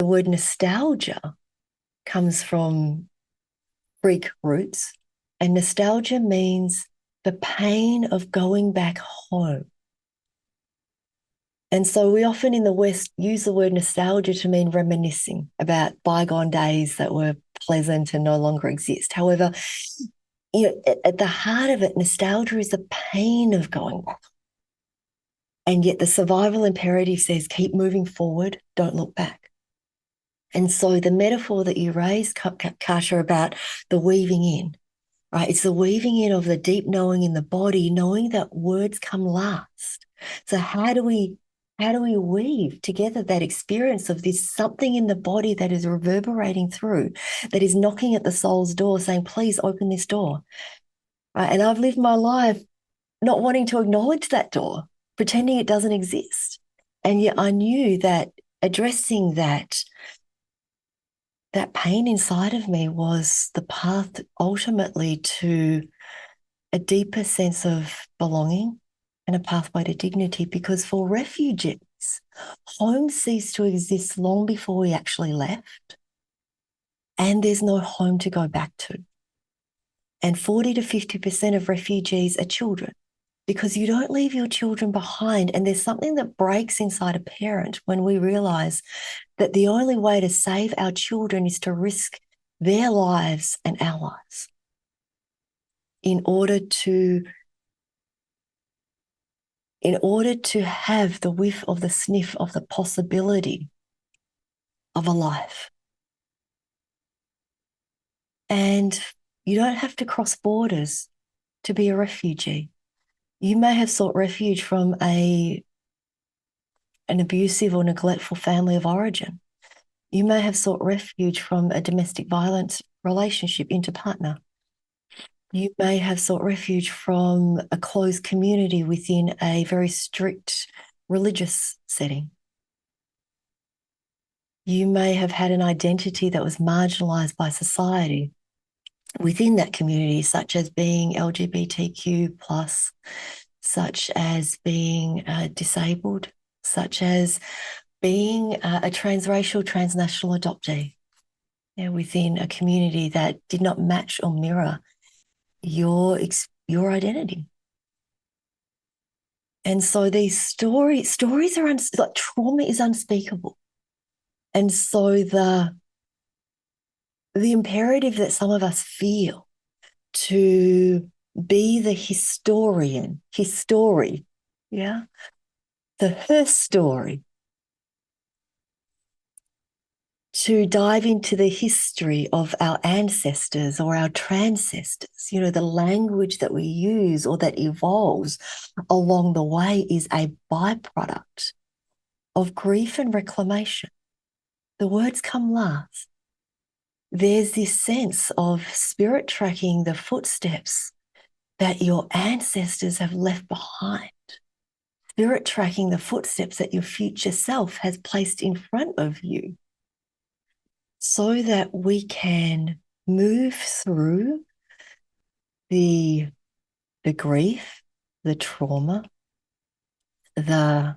word nostalgia comes from Greek roots, and nostalgia means the pain of going back home. And so we often in the West use the word nostalgia to mean reminiscing about bygone days that were pleasant and no longer exist. However, at the heart of it, nostalgia is the pain of going back. And yet the survival imperative says, keep moving forward, don't look back. And so the metaphor that you raised, Kosha, about the weaving in, right? It's the weaving in of the deep knowing in the body, knowing that words come last. So how do we weave together that experience of this something in the body that is reverberating through, that is knocking at the soul's door saying, please open this door. Right? And I've lived my life not wanting to acknowledge that door, pretending it doesn't exist. And yet I knew that addressing that pain inside of me was the path ultimately to a deeper sense of belonging and a pathway to dignity. Because for refugees, home ceased to exist long before we actually left, and there's no home to go back to. And 40 to 50% of refugees are children, because you don't leave your children behind. And there's something that breaks inside a parent when we realize that the only way to save our children is to risk their lives and our lives in order to have the whiff of the sniff of the possibility of a life. And you don't have to cross borders to be a refugee. You may have sought refuge from an abusive or neglectful family of origin. You may have sought refuge from a domestic violence relationship interpartner. You may have sought refuge from a closed community within a very strict religious setting. You may have had an identity that was marginalized by society within that community, such as being LGBTQ+, such as being disabled, such as being a transracial, transnational adoptee, within a community that did not match or mirror your identity. And so these stories are like trauma is unspeakable. And so the imperative that some of us feel to be the historian, the her story, to dive into the history of our ancestors or our transcestors, the language that we use or that evolves along the way is a byproduct of grief and reclamation. The words come last. There's this sense of spirit tracking the footsteps that your ancestors have left behind, spirit tracking the footsteps that your future self has placed in front of you, so that we can move through the grief, the trauma, the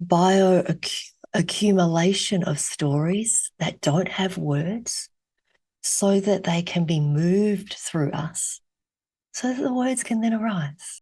bioaccumulation of stories that don't have words, so that they can be moved through us, so that the words can then arise.